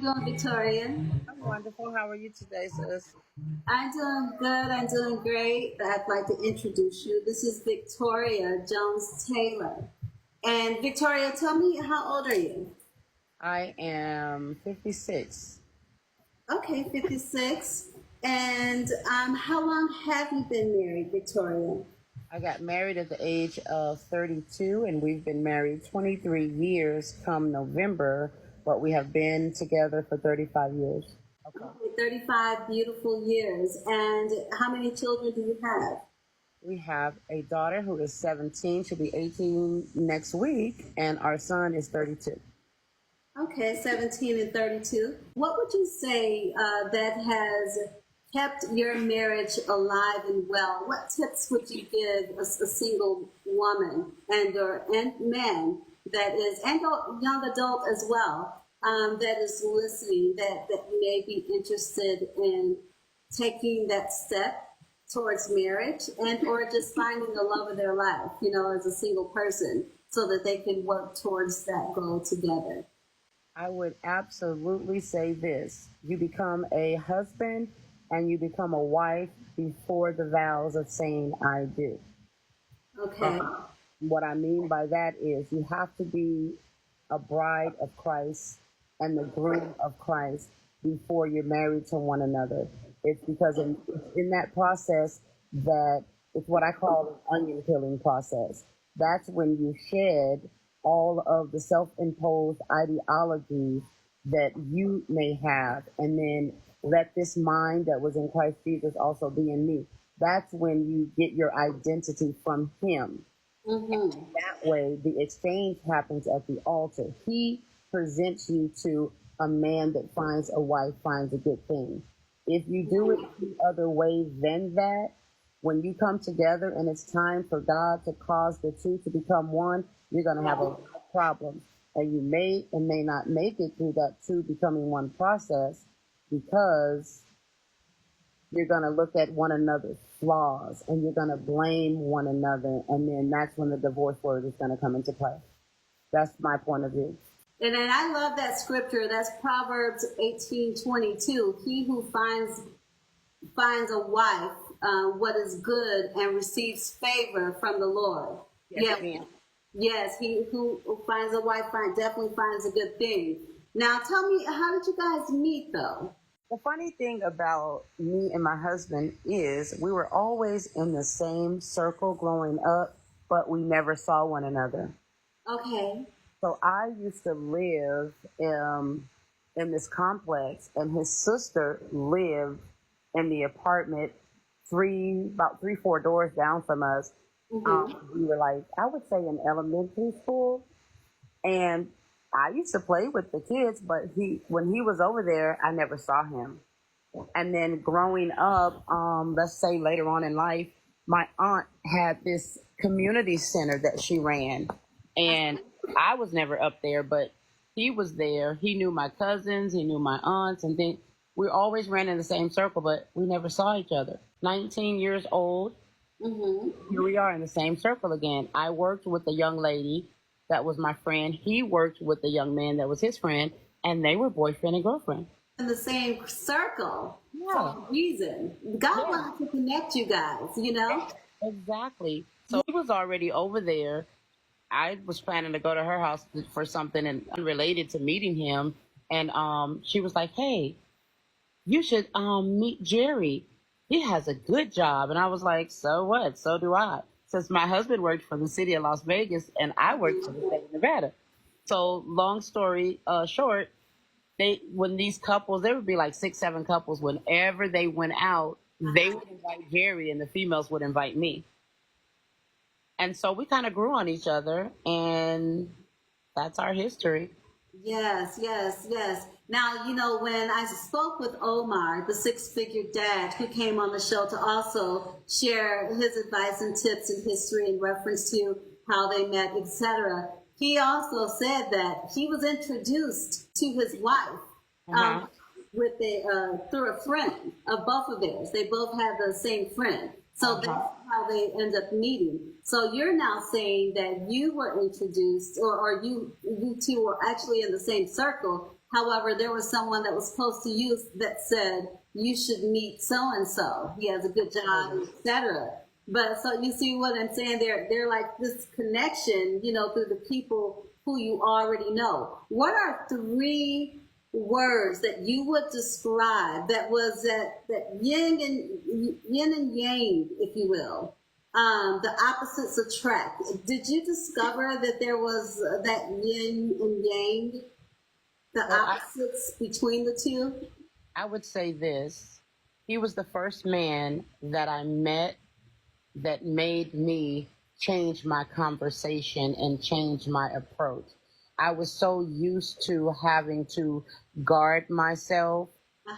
doing, Victoria? I'm wonderful. How are you today, sis? I'm doing good. I'm doing great. I'd like to introduce you. This is Victoria Jones Taylor. And Victoria, tell me, how old are you? I am 56. Okay, 56. And how long have you been married, Victoria? I got married at the age of 32, and we've been married 23 years come November, but we have been together for 35 years. Okay, 35 beautiful years. And how many children do you have? We have a daughter who is 17. She'll be 18 next week, and our son is 32. Okay, 17 and 32. What would you say that has kept your marriage alive and well? What tips would you give a single woman and man that is, and a young adult as well, that is listening, that may be interested in taking that step towards marriage and or just finding the love of their life, as a single person so that they can work towards that goal together? I would absolutely say this. You become a husband and you become a wife before the vows of saying I do. Okay. What I mean by that is you have to be a bride of Christ and the groom of Christ before you're married to one another. It's because in that process that it's what I call an onion peeling process. That's when you shed all of the self-imposed ideologies that you may have, and then let this mind that was in Christ Jesus also be in me. That's when you get your identity from him. Mm-hmm. That way, the exchange happens at the altar. He presents you to a man that finds a wife, finds a good thing. If you do it the other way than that, when you come together and it's time for God to cause the two to become one, you're going to have a lot of problems. And you may and may not make it through that two becoming one process because you're going to look at one another's flaws and you're going to blame one another. And then that's when the divorce word is going to come into play. That's my point of view. And I love that scripture. That's Proverbs 18:22. He who finds a wife, what is good and receives favor from the Lord. Yes, he who finds a wife definitely finds a good thing. Now, tell me, how did you guys meet, though? The funny thing about me and my husband is we were always in the same circle growing up, but we never saw one another. Okay. So I used to live in this complex, and his sister lived in the apartment about 3-4 doors down from us. Mm-hmm. We were like, I would say in elementary school, and I used to play with the kids, but when he was over there, I never saw him. And then growing up, let's say later on in life, my aunt had this community center that she ran, and I was never up there, but he was there. He knew my cousins, he knew my aunts, and then we always ran in the same circle, but we never saw each other. 19 years old, Here we are in the same circle again. I worked with a young lady that was my friend. He worked with a young man that was his friend, and they were boyfriend and girlfriend. In the same circle. Yeah. For a reason. God wanted to connect you guys, Exactly. So he was already over there. I was planning to go to her house for something and unrelated to meeting him. And she was like, hey, you should meet Jerry. He has a good job. And I was like, so what? So do I. Since my husband worked for the city of Las Vegas and I worked for the state of Nevada. So long story short, when these couples, there would be like 6-7 couples, whenever they went out, they would invite Jerry and the females would invite me. And so we kind of grew on each other, and that's our history. Yes. Now, when I spoke with Omar, the 6-figure dad who came on the show to also share his advice and tips and history in reference to how they met, etc., he also said that he was introduced to his wife through a friend of both of theirs. They both had the same friend. So that's how they end up meeting. So you're now saying that you were introduced, or you two were actually in the same circle. However, there was someone that was close to you that said you should meet so and so. He has a good job, etc. But so you see what I'm saying? They're like this connection, you know, through the people who you already know. What are three words that you would describe that was that yin and yang, if you will? The opposites attract. Did you discover that there was that yin and yang, the opposites between the two? I would say this. He was the first man that I met that made me change my conversation and change my approach. I was so used to having to guard myself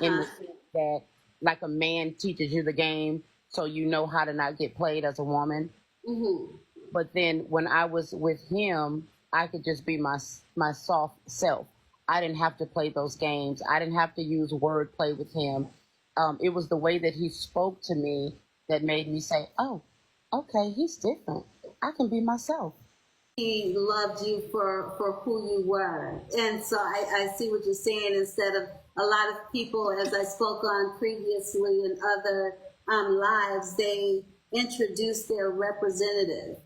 in the sense that, like a man teaches you the game, so you know how to not get played as a woman. Mm-hmm. But then when I was with him, I could just be my soft self. I didn't have to play those games. I didn't have to use wordplay with him. It was the way that he spoke to me that made me say, oh, okay, he's different. I can be myself. He loved you for who you were. And so I see what you're saying. Instead of a lot of people, as I spoke on previously in other lives, they introduce their representative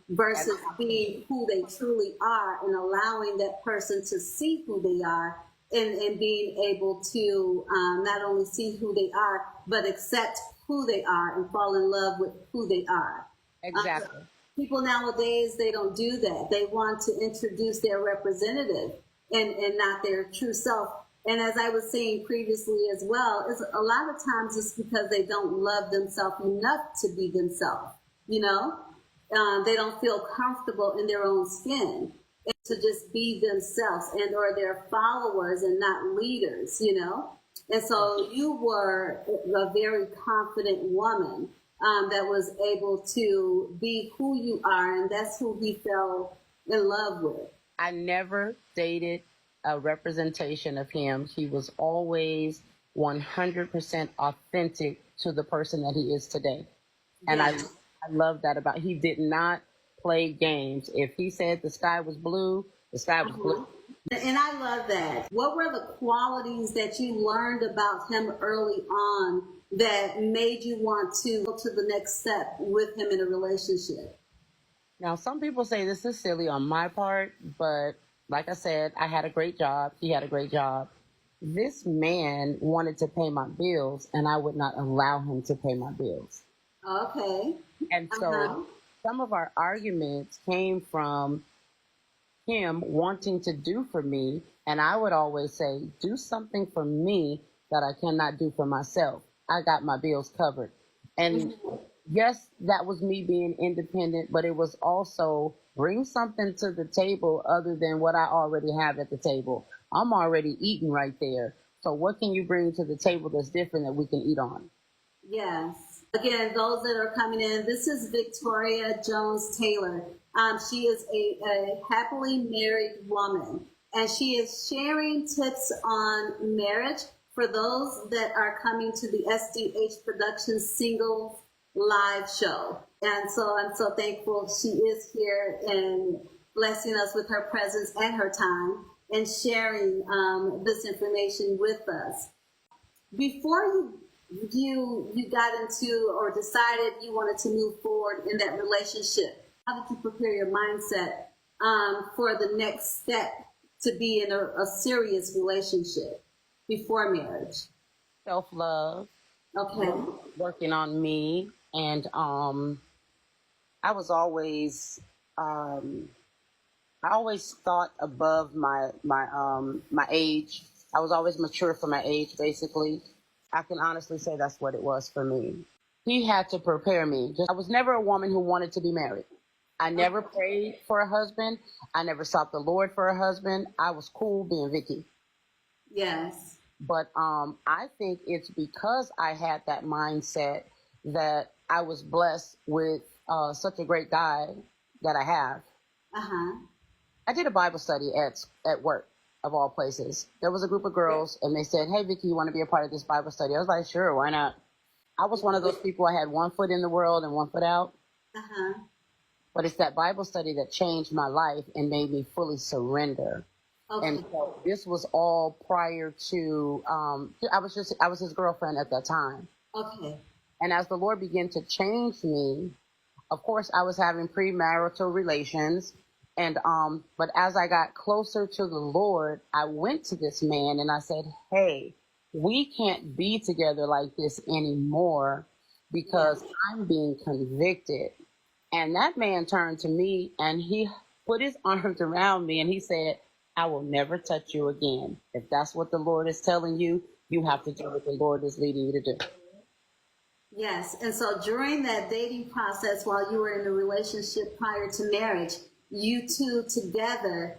versus being who they truly are and allowing that person to see who they are and being able to not only see who they are, but accept who they are and fall in love with who they are. Exactly. People nowadays, they don't do that. They want to introduce their representative and not their true self. And as I was saying previously as well, it's a lot of times it's because they don't love themselves enough to be themselves, you know? They don't feel comfortable in their own skin and to just be themselves and or their followers and not leaders, you know? And so you were a very confident woman that was able to be who you are, and that's who he fell in love with. I never dated a representation of him. He was always 100% authentic to the person that he is today. And Yes. I love that about, he did not play games. If he said the sky was blue, the sky was blue. And I love that. What were the qualities that you learned about him early on that made you want to go to the next step with him in a relationship? Now, some people say this is silly on my part, but like I said, I had a great job. He had a great job. This man wanted to pay my bills, and I would not allow him to pay my bills. Okay. And so some of our arguments came from him wanting to do for me, and I would always say, do something for me that I cannot do for myself. I got my bills covered. And yes, that was me being independent, but it was also bring something to the table other than what I already have at the table. I'm already eating right there. So what can you bring to the table that's different that we can eat on? Yes. Again, those that are coming in, this is Victoria Jones Taylor. She is a happily married woman, and she is sharing tips on marriage for those that are coming to the SDH Productions Singles Live show. And so I'm so thankful she is here and blessing us with her presence and her time and sharing this information with us. Before you got into or decided you wanted to move forward in that relationship, how did you prepare your mindset for the next step to be in a serious relationship before marriage? Self-love. Okay. Working on me. And I was always, I always thought above my age. I was always mature for my age, basically. I can honestly say that's what it was for me. He had to prepare me. I was never a woman who wanted to be married. I never prayed for a husband. I never sought the Lord for a husband. I was cool being Vicky. Yes. But I think it's because I had that mindset that I was blessed with such a great guy that I have. I did a Bible study at work, of all places. There was a group of girls, and they said, hey, Vicky, you want to be a part of this Bible study? I was like, sure, why not? I was one of those people, I had one foot in the world and one foot out. But it's that Bible study that changed my life and made me fully surrender. Okay. And so this was all prior to, I was his girlfriend at that time. Okay. And as the Lord began to change me, of course, I was having premarital relations. And, but as I got closer to the Lord, I went to this man and I said, hey, we can't be together like this anymore because I'm being convicted. And that man turned to me and he put his arms around me and he said, I will never touch you again. If that's what the Lord is telling you, you have to do what the Lord is leading you to do. Yes. And so during that dating process, while you were in a relationship prior to marriage, you two together,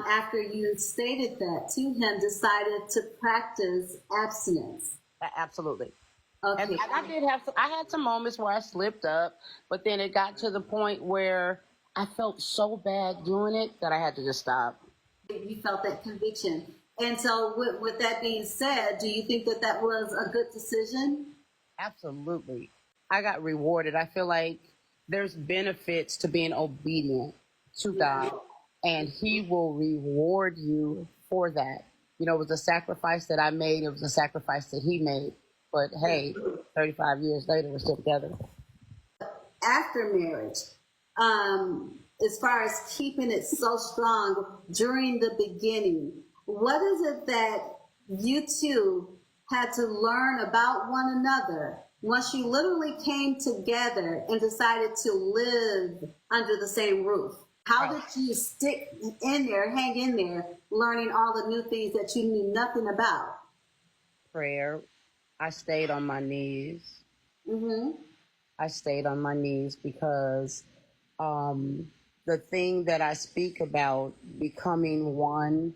after you stated that to him, decided to practice abstinence. Absolutely. Okay. And I had some moments where I slipped up, but then it got to the point where I felt so bad doing it that I had to just stop. You felt that conviction. And so with that being said, do you think that that was a good decision? Absolutely. I got rewarded. I feel like there's benefits to being obedient to God, and He will reward you for that. You know, it was a sacrifice that I made. It was a sacrifice that He made. But hey, 35 years later, we're still together. After marriage, as far as keeping it so strong during the beginning, what is it that you two had to learn about one another once you literally came together and decided to live under the same roof? How did you stick in there, hang in there, learning all the new things that you knew nothing about? Prayer. I stayed on my knees. Mm-hmm. I stayed on my knees because the thing that I speak about, becoming one,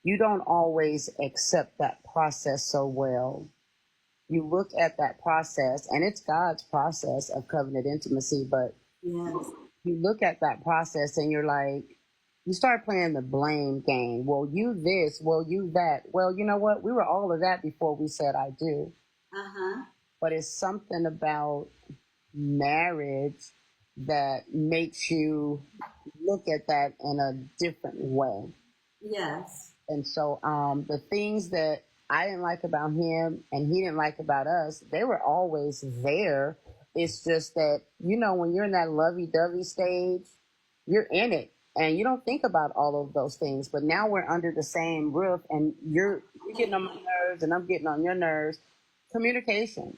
you don't always accept that process so well. You look at that process, and it's God's process of covenant intimacy, but Yes. you look at that process and you're like, you start playing the blame game. Well, you this, well, you that. Well, you know what? We were all of that before we said I do. Uh-huh. But it's something about marriage that makes you look at that in a different way. Yes. And so the things that I didn't like about him and he didn't like about us, they were always there. It's just that, you know, when you're in that lovey-dovey stage, you're in it and you don't think about all of those things. But now we're under the same roof and you're getting on my nerves and I'm getting on your nerves. Communication.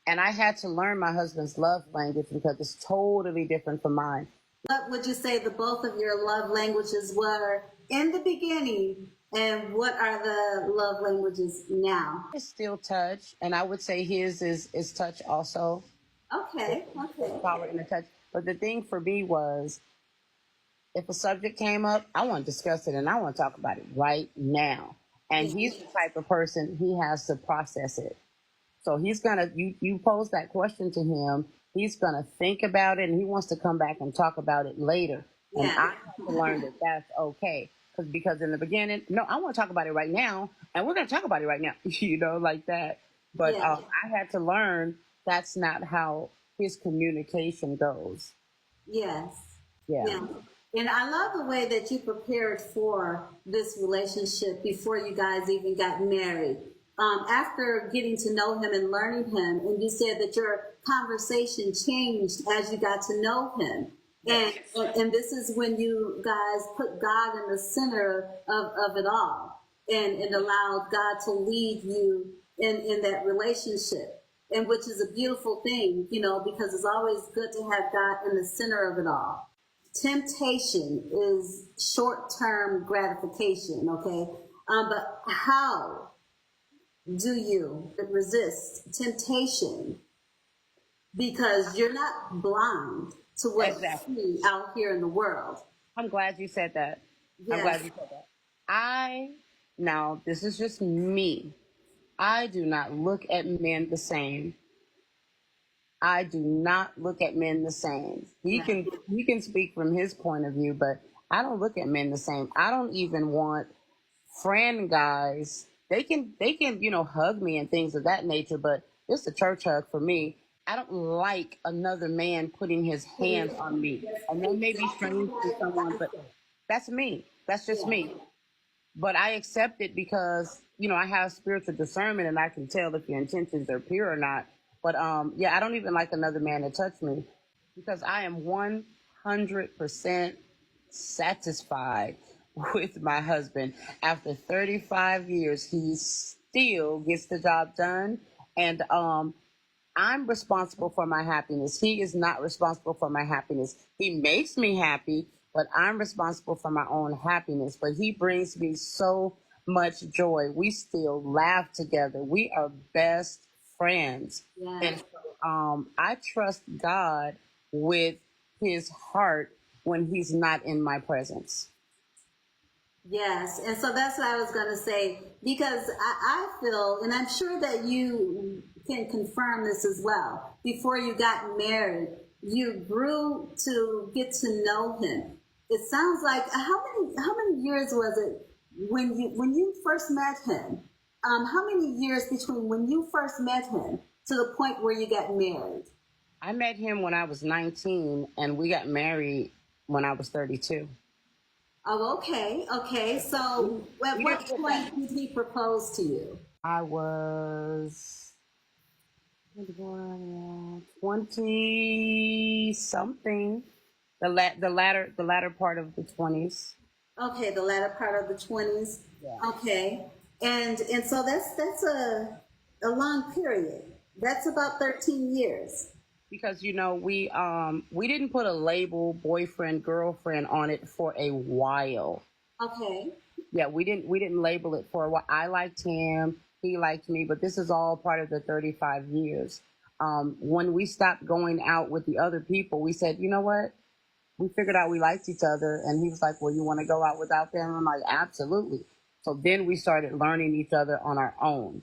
And I had to learn my husband's love language because it's totally different from mine. What would you say the both of your love languages were in the beginning, and what are the love languages now? It's still touch, and I would say his is touch also. Okay. Okay. Power in the touch. But the thing for me was, if a subject came up, I want to discuss it and I want to talk about it right now. And he's the type of person, he has to process it. So he's gonna, you pose that question to him, he's gonna think about it and he wants to come back and talk about it later. And I have to learn that that's okay. Because in the beginning, no, I want to talk about it right now, and we're gonna talk about it right now, you know, like that. But I had to learn that's not how his communication goes. Yes. Yeah. And I love the way that you prepared for this relationship before you guys even got married. After getting to know him and learning him, and you said that your conversation changed as you got to know him. And this is when you guys put God in the center of it all and allowed God to lead you in that relationship. And which is a beautiful thing, you know, because it's always good to have God in the center of it all. Temptation is short-term gratification, okay? But how do you resist temptation? Because you're not blind to what's Exactly. out here in the world. I'm glad you said that. Yes. I'm glad you said that. Now, this is just me. I do not look at men the same. I do not look at men the same. He can speak from his point of view, but I don't look at men the same. I don't even want friend guys. They can, you know, hug me and things of that nature, but it's a church hug for me. I don't like another man putting his hands on me. And that may be strange to someone, but that's me. That's just Yeah. me. But I accept it because, I have spiritual discernment and I can tell if your intentions are pure or not. But yeah, I don't even like another man to touch me because I am 100% satisfied with my husband. After 35 years, he still gets the job done. And I'm responsible for my happiness. He is not responsible for my happiness. He makes me happy, but I'm responsible for my own happiness. But he brings me so much joy. We still laugh together. We are best friends. Yeah. And so, I trust God with his heart when he's not in my presence. Yes, and so that's what I was going to say because I feel, and I'm sure that you can confirm this as well. Before you got married, you grew to get to know him. It sounds like how many years was it when you first met him? How many years between when you first met him to the point where you got married? I met him when I was 19 and we got married when I was 32. Oh, okay, okay. So, at We what didn't get that. point did he propose to you? I was 20 something. The latter part of the 20s. Okay, the latter part of the 20s. Yeah. Okay, and so that's a long period. That's about 13 years. Because we didn't put a label boyfriend girlfriend on it for a while. Okay. Yeah, we didn't label it for a while. I liked him, he liked me, but this is all part of the 35 years. When we stopped going out with the other people, we said, you know what? We figured out we liked each other, and he was like, well, you want to go out without them? I'm like, absolutely. So then we started learning each other on our own.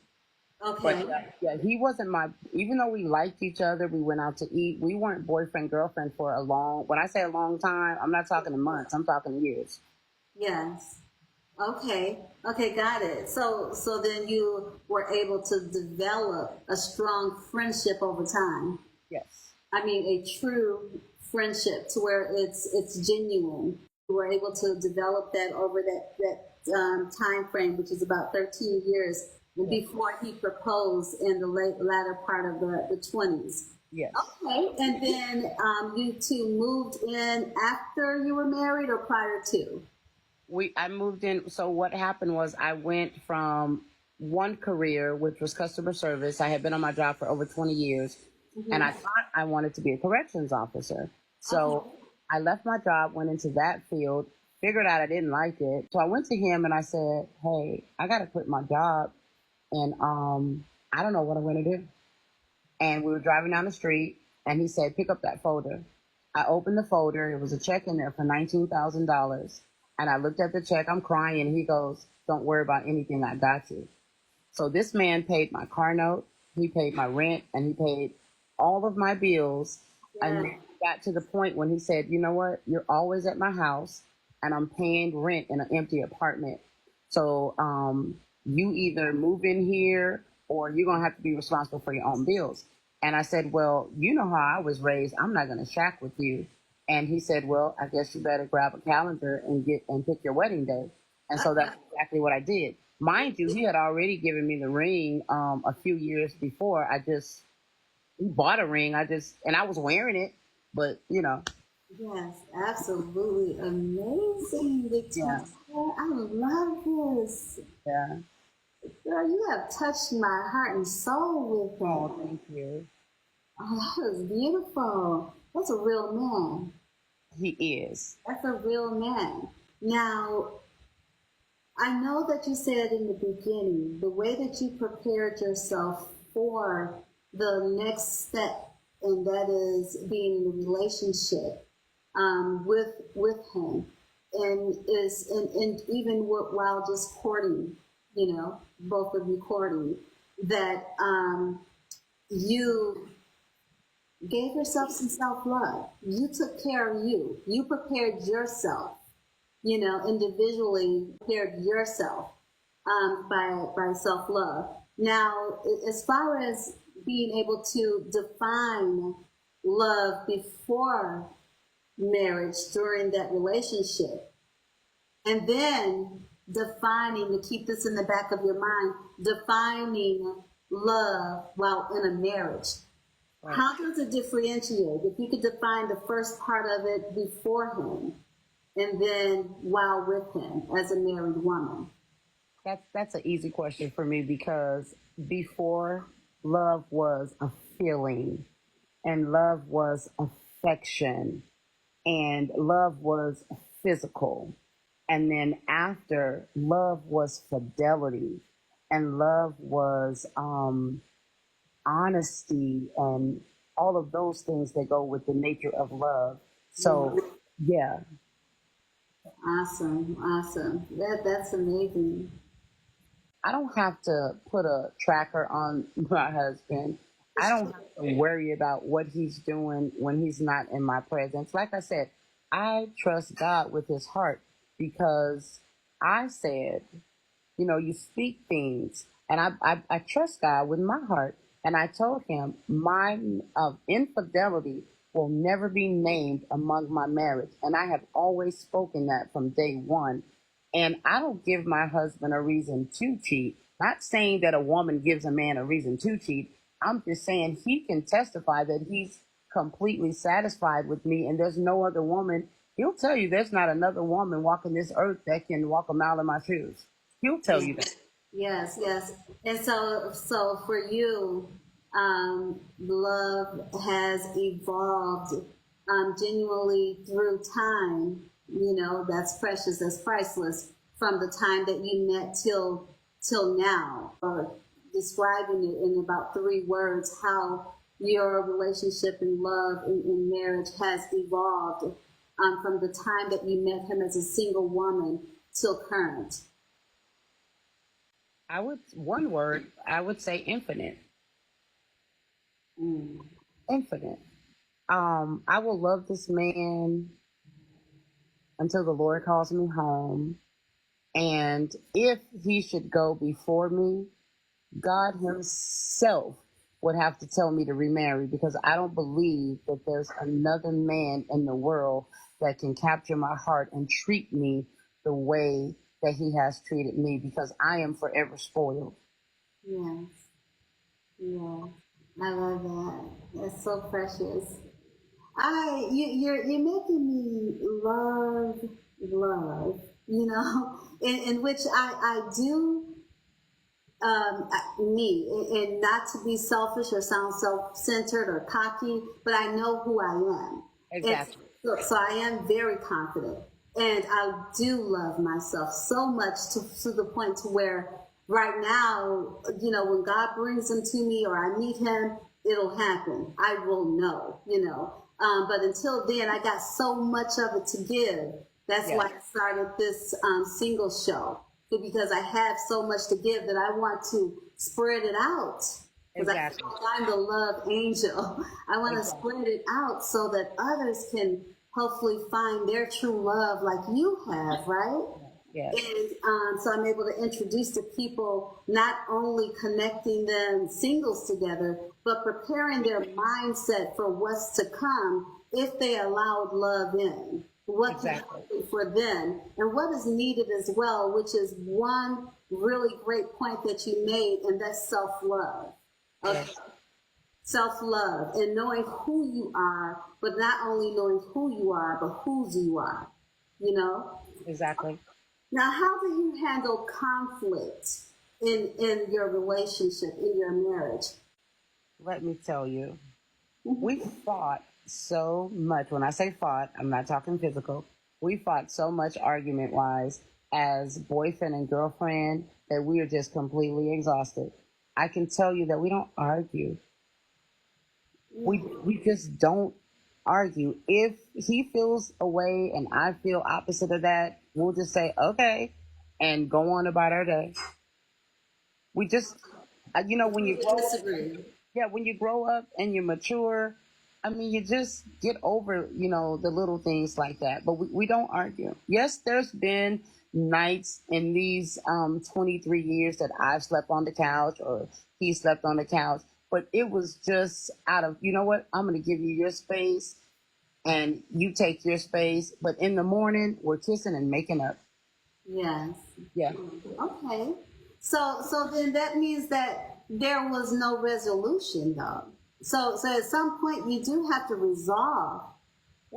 But Okay. yeah, he wasn't even though we liked each other, we went out to eat. We weren't boyfriend, girlfriend for when I say a long time, I'm not talking months, I'm talking years. Yes. Okay. Okay, got it. So then you were able to develop a strong friendship over time. Yes. I mean, a true friendship to where it's genuine. We were able to develop that over that time frame, which is about 13 years, and Yes. before he proposed in the latter part of the 20s. Yes. Okay, and then you two moved in after you were married or prior to? I moved in. So what happened was I went from one career, which was customer service. I had been on my job for over 20 years, and I thought I wanted to be a corrections officer. So Okay. I left my job, went into that field, figured out I didn't like it. So I went to him and I said, hey, I got to quit my job, and I don't know what I'm going to do. And we were driving down the street, and he said, pick up that folder. I opened the folder. It was a check in there for $19,000. And I looked at the check. I'm crying. He goes, don't worry about anything. I got you. So this man paid my car note. He paid my rent, and he paid all of my bills. And Yeah. then he got to the point when he said, you know what? You're always at my house, and I'm paying rent in an empty apartment. So you either move in here or you're going to have to be responsible for your own bills. And I said, well, you know how I was raised. I'm not going to shack with you. And he said, well, I guess you better grab a calendar and pick your wedding day. And so that's exactly what I did. Mind you, he had already given me the ring a few years before. He bought a ring. And I was wearing it, but Yes, absolutely amazing, Victoria. yeah, I love this. yeah. Girl, you have touched my heart and soul with Oh, that. thank you. Oh, that was beautiful. That's a real man. He is. That's a real man. Now, I know that you said in the beginning, the way that you prepared yourself for the next step, and that is being in a relationship with him, and even while just courting, both of you courting, that you gave yourself some self love. You took care of you. You prepared yourself, individually prepared yourself by self love. Now, as far as being able to define love before marriage during that relationship, And then defining, to keep this in the back of your mind, defining love while in a marriage. Right. How does it differentiate? If you could define the first part of it before him and then while with him as a married woman. That's an easy question for me, because before, love was a feeling, and love was affection, and love was physical. And then after, love was fidelity, and love was honesty, and all of those things that go with the nature of love. So, yeah. Awesome, awesome. That's amazing. I don't have to put a tracker on my husband. I don't have to worry about what he's doing when he's not in my presence. Like I said, I trust God with his heart, because I said, you speak things, and I trust God with my heart. And I told him my infidelity will never be named among my marriage. And I have always spoken that from day one. And I don't give my husband a reason to cheat. Not saying that a woman gives a man a reason to cheat. I'm just saying he can testify that he's completely satisfied with me, and there's no other woman. He'll tell you there's not another woman walking this earth that can walk a mile in my shoes. He'll tell you that. Yes, yes. And so for you, love has evolved genuinely through time. That's precious, that's priceless, from the time that you met till now. Or describing it in about 3 words, how your relationship in love in marriage has evolved from the time that you met him as a single woman till current. One word, I would say infinite. Infinite. I will love this man until the Lord calls me home. And if he should go before me, God himself would have to tell me to remarry, because I don't believe that there's another man in the world that can capture my heart and treat me the way that he has treated me, because I am forever spoiled. Yes. Yeah. I love that. That's so precious. You're making me love, in which I do me, and not to be selfish or sound self-centered or cocky, but I know who I am. Exactly. And so I am very confident, and I do love myself so much to the point to where right now, when God brings him to me or I meet him, it'll happen. I will know. But until then, I got so much of it to give. That's why I started this single show, because I have so much to give that I want to spread it out. Exactly. I'm the love angel. I want to spread it out so that others can hopefully find their true love like you have, right? Yes. And so I'm able to introduce to people, not only connecting them singles together, but preparing their mindset for what's to come if they allowed love in. What can happen for them, and what is needed as well, which is one really great point that you made, and that's self-love. Okay? Self-love and knowing who you are, but not only knowing who you are, but whose you are, Exactly. Now, how do you handle conflict in your relationship, in your marriage? Let me tell you, we fought so much. When I say fought, I'm not talking physical. We fought so much argument wise as boyfriend and girlfriend that we are just completely exhausted. I can tell you that we don't argue. We just don't argue. If he feels a way and I feel opposite of that, we'll just say, okay, and go on about our day. We just, when you grow up, when you grow up and you mature, you just get over, the little things like that. But we don't argue. Yes, there's been nights in these 23 years that I've slept on the couch or he slept on the couch. But it was just out of, you know what, I'm going to give you your space and you take your space. But in the morning, we're kissing and making up. Yes. Yeah. Okay. So then that means that there was no resolution though. So at some point you do have to resolve.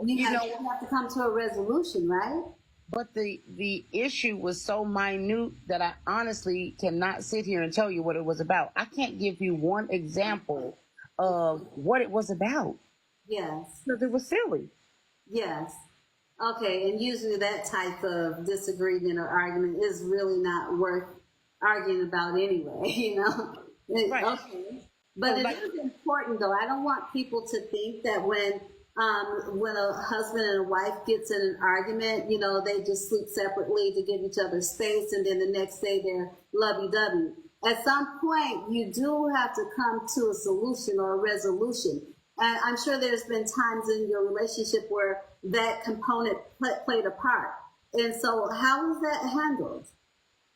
You know, You have to come to a resolution, right? but the issue was so minute that I honestly cannot sit here and tell you what it was about. I can't give you one example of what it was about Yes. because it was silly. Yes. Okay, and usually that type of disagreement or argument is really not worth arguing about anyway, you know? Right. Okay. So But it like, is important though. I don't want people to think that when a husband and a wife gets in an argument, you know, they just sleep separately to give each other space and then the next day they're lovey-dovey. At some point, you do have to come to a solution or a resolution. And I'm sure there's been times in your relationship where that component played a part. And so, how is that handled?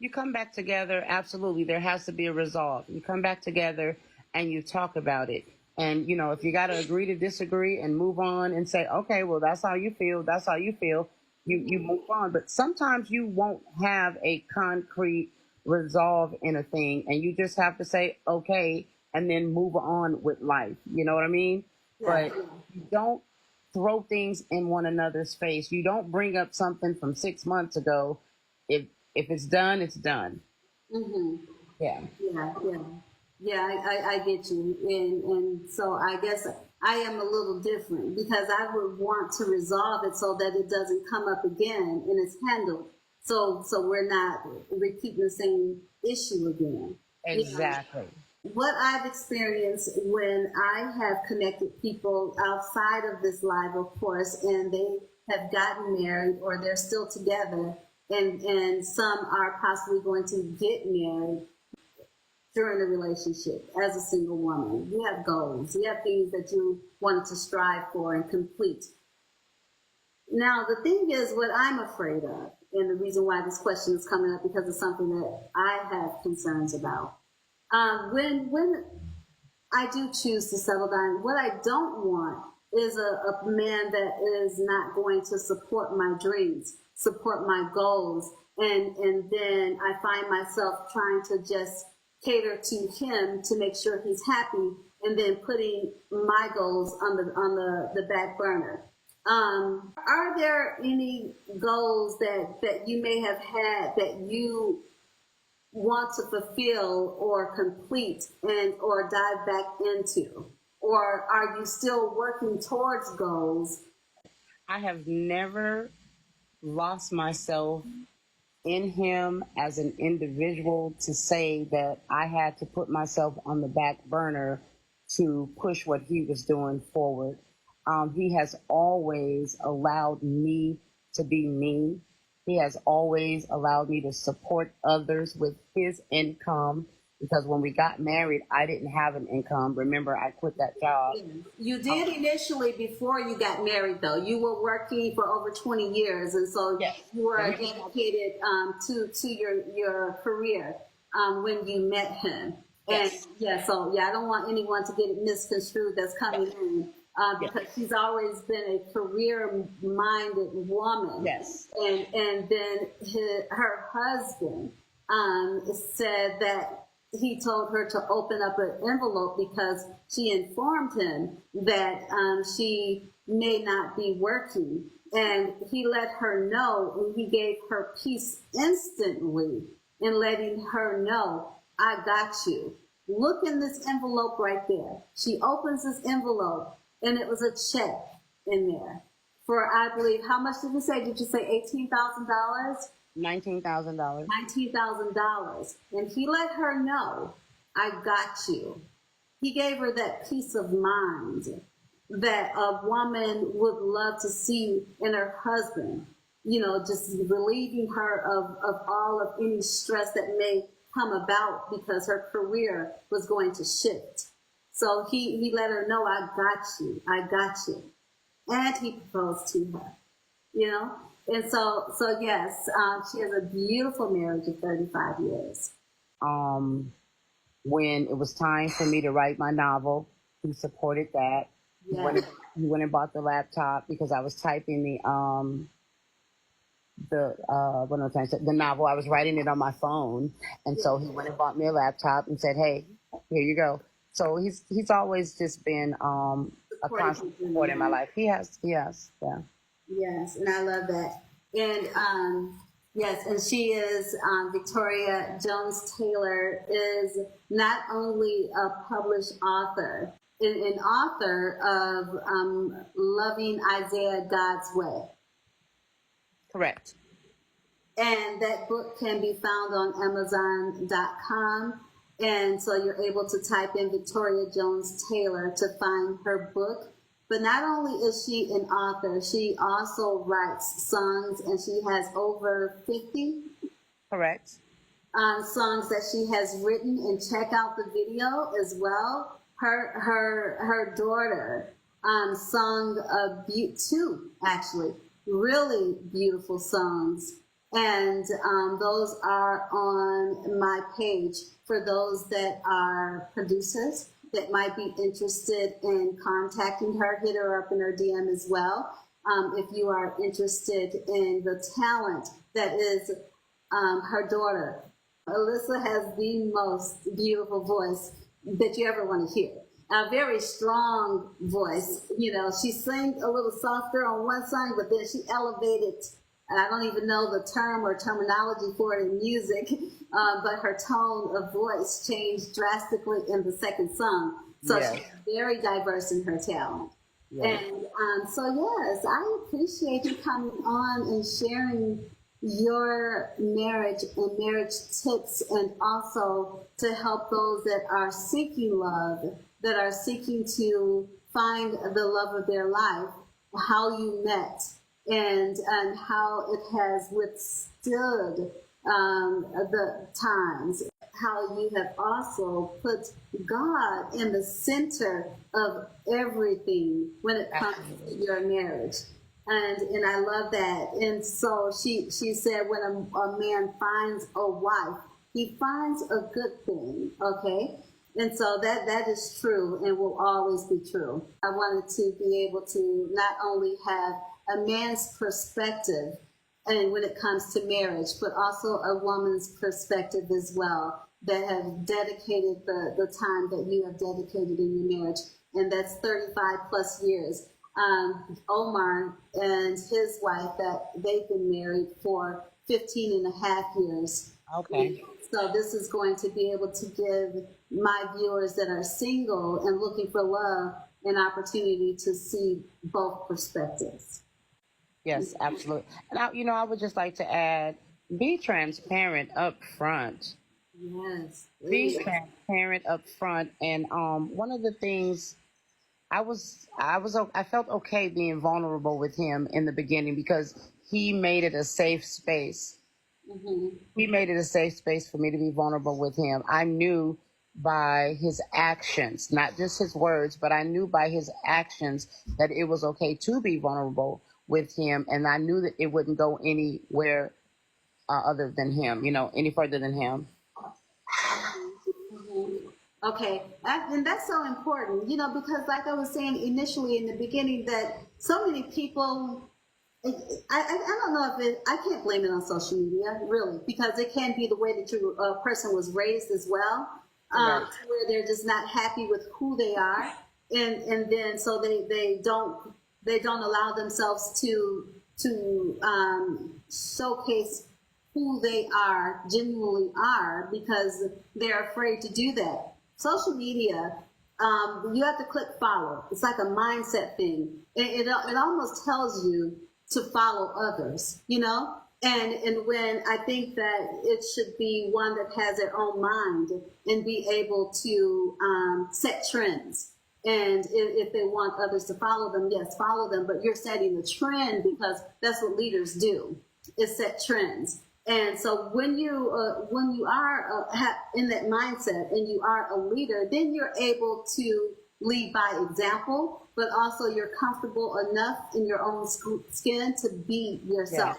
you come back together, absolutely. There has to be a resolve. You come back together and you talk about it. And, you know, if you got to agree to disagree and move on and say, okay, well, that's how you feel. That's how you feel. You move on. But sometimes you won't have a concrete resolve in a thing. And you just have to say, okay, and then move on with life. You know what I mean? Yeah. But you don't throw things in one another's face. You don't bring up something from 6 months ago. If it's done, it's done. Mm-hmm. Yeah. Yeah, yeah, yeah. I get you, and so I guess I am a little different because I would want to resolve it so that it doesn't come up again and it's handled. So we're not repeating the same issue again. You know, Exactly. what I've experienced when I have connected people outside of this live, of course, and they have gotten married or they're still together, and some are possibly going to get married during the relationship as a single woman. You have goals, you have things that you wanted to strive for and complete. Now, the thing is, what I'm afraid of, and the reason why this question is coming up because it's something that I have concerns about. When I do choose to settle down, what I don't want is a man that is not going to support my dreams, support my goals, and then I find myself trying to just cater to him to make sure he's happy, and then putting my goals on the back burner. Are there any goals that you may have had that you want to fulfill or complete and or dive back into? Or are you still working towards goals? I have never lost myself in him as an individual to say that I had to put myself on the back burner to push what he was doing forward. He has always allowed me to be me. He has always allowed me to support others with his income because when we got married, I didn't have an income. Remember, I quit that job. You did initially before you got married, though. You were working for over 20 years, and so Yes. you were dedicated to your career when you met him. And Yes. yeah, so yeah, I don't want anyone to get it misconstrued that's coming in Yes. because she's always been a career-minded woman. Yes. And then her husband said that he told her to open up an envelope because she informed him that she may not be working. And he let her know, and he gave her peace instantly in letting her know, I got you. Look in this envelope right there. She opens this envelope, and it was a check in there for, I believe, how much did you say? Did you say $18,000? $19,000. $19,000. And he let her know, I got you. He gave her that peace of mind that a woman would love to see in her husband, you know, just relieving her of all of any stress that may come about because her career was going to shift. So he let her know, I got you, I got you. And he proposed to her, you know? And so yes, she has a beautiful marriage of 35 years. When it was time for me to write my novel, he supported that. Yes. He went and bought the laptop because I was typing what am I trying to say? The novel. I was writing it on my phone, and so he went and bought me a laptop and said, "Hey, here you go." So he's always just been a constant support in my life. He has, yeah. Yes, and I love that. And yes, and she is Victoria Jones Taylor is not only a published author, an author of Loving Isaiah God's Way. Correct. And that book can be found on Amazon.com. And so you're able to type in Victoria Jones Taylor to find her book. But not only is she an author, she also writes songs, and she has over 50 Correct. Songs that she has written. And check out the video as well. Her daughter sung two, actually, really beautiful songs. And those are on my page for those that are producers that might be interested in contacting her. Hit her up in her DM as well. If you are interested in the talent that is her daughter. Alyssa has the most beautiful voice that you ever want to hear. A very strong voice. You know, she sang a little softer on one song, but then she elevated. I don't even know the term or terminology for it in music, but her tone of voice changed drastically in the second song. So yes. She's very diverse in her talent. Yes. And so, yes, I appreciate you coming on and sharing your marriage and marriage tips, and also to help those that are seeking love, that are seeking to find the love of their life, how you met, and how it has withstood the times, how you have also put God in the center of everything when it comes to your marriage. And I love that. And so she said, when a man finds a wife, he finds a good thing, okay? And so that is true and will always be true. I wanted to be able to not only have a man's perspective and when it comes to marriage, but also a woman's perspective as well, that have dedicated the time that you have dedicated in your marriage. And that's 35 plus years. Omar and his wife, that they've been married for 15 and a half years. Okay. So this is going to be able to give my viewers that are single and looking for love an opportunity to see both perspectives. Yes, absolutely. And I would just like to add, be transparent up front. Yes. Be transparent up front. And one of the things I felt okay being vulnerable with him in the beginning because he made it a safe space. Mm-hmm. He made it a safe space for me to be vulnerable with him. I knew by his actions, not just his words, but I knew by his actions that it was okay to be vulnerable with him. And I knew that it wouldn't go anywhere other than him, any further than him. Mm-hmm. Okay, and that's so important, because like I was saying initially in the beginning, that so many people, I don't know if I can't blame it on social media, really, because it can be the way that your person was raised as well, right. Where they're just not happy with who they are, and then so they don't allow themselves to showcase who they genuinely are, because they're afraid to do that. Social media, you have to click follow. It's like a mindset thing. It almost tells you to follow others, And when I think that it should be one that has their own mind and be able to set trends. And if they want others to follow them, yes, follow them. But you're setting the trend, because that's what leaders do, is set trends. And so when you are in that mindset and you are a leader, then you're able to lead by example, but also you're comfortable enough in your own skin to be yourself.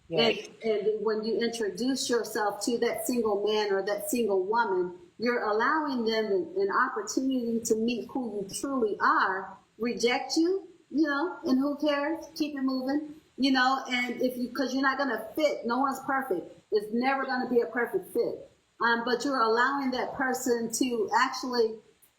Yes. And when you introduce yourself to that single man or that single woman, you're allowing them an opportunity to meet who you truly are, reject you, and who cares? Keep it moving. and because you're not going to fit, no one's perfect. It's never going to be a perfect fit. But you're allowing that person to actually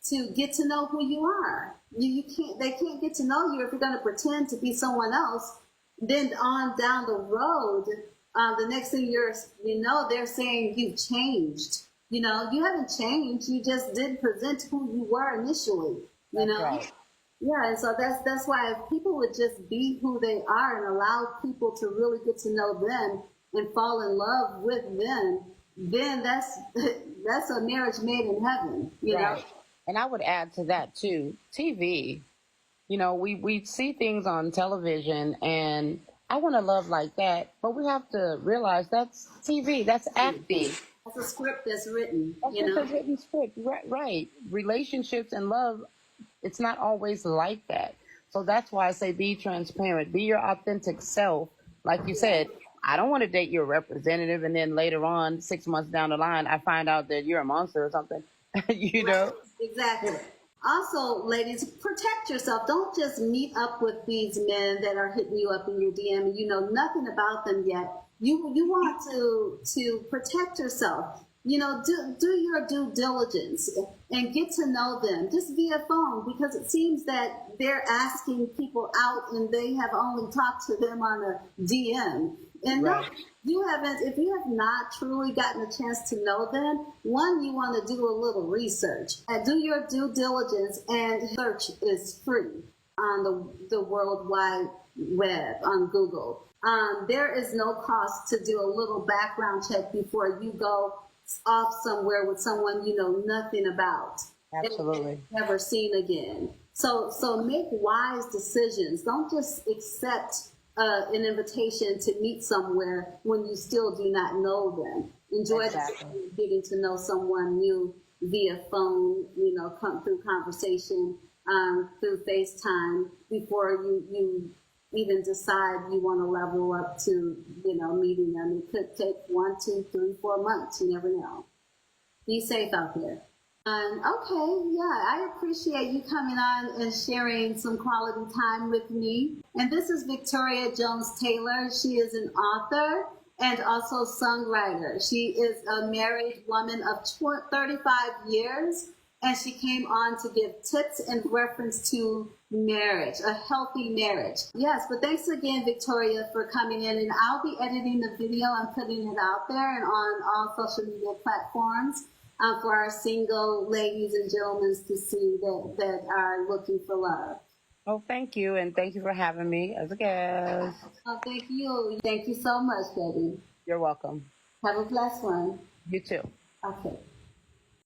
to get to know who you are. They can't get to know you if you're going to pretend to be someone else. Then on down the road, the next thing they're saying you've changed. You haven't changed. You just didn't present who you were initially. Right. Yeah, and so that's why if people would just be who they are and allow people to really get to know them and fall in love with them, then that's a marriage made in heaven. You know. And I would add to that too, TV. We see things on television, and I want to love like that, but we have to realize that's TV, that's acting. That's a script that's written. That's just a written script, right? Relationships and love, it's not always like that. So that's why I say be transparent, be your authentic self. Like you said, I don't want to date your representative, and then later on, 6 months down the line, I find out that you're a monster or something. Right. Exactly. Also, ladies, protect yourself. Don't just meet up with these men that are hitting you up in your DM and you know nothing about them yet. You want to protect yourself. Do your due diligence and get to know them just via phone, because it seems that they're asking people out and they have only talked to them on a DM. And right. If you have not truly gotten a chance to know them, one, you want to do a little research. Do your due diligence, and search is free on the World Wide Web, on Google. There is no cost to do a little background check before you go off somewhere with someone you know nothing about. Absolutely. Never seen again. So make wise decisions. Don't just accept an invitation to meet somewhere when you still do not know them. Enjoy getting to know someone new via phone, come through conversation, through FaceTime, before you even decide you want to level up to, meeting them. It could take 1, 2, 3, 4 months. You never know. Be safe out there. I appreciate you coming on and sharing some quality time with me. And this is Victoria Jones-Taylor. She is an author and also songwriter. She is a married woman of 35 years, and she came on to give tips in reference to marriage, a healthy marriage. Yes, but thanks again, Victoria, for coming in. And I'll be editing the video and putting it out there and on all social media platforms. For our single ladies and gentlemen to see that are looking for love. Oh, thank you. And thank you for having me as a guest. Oh, thank you. Thank you so much, baby. You're welcome. Have a blessed one. You too. Okay.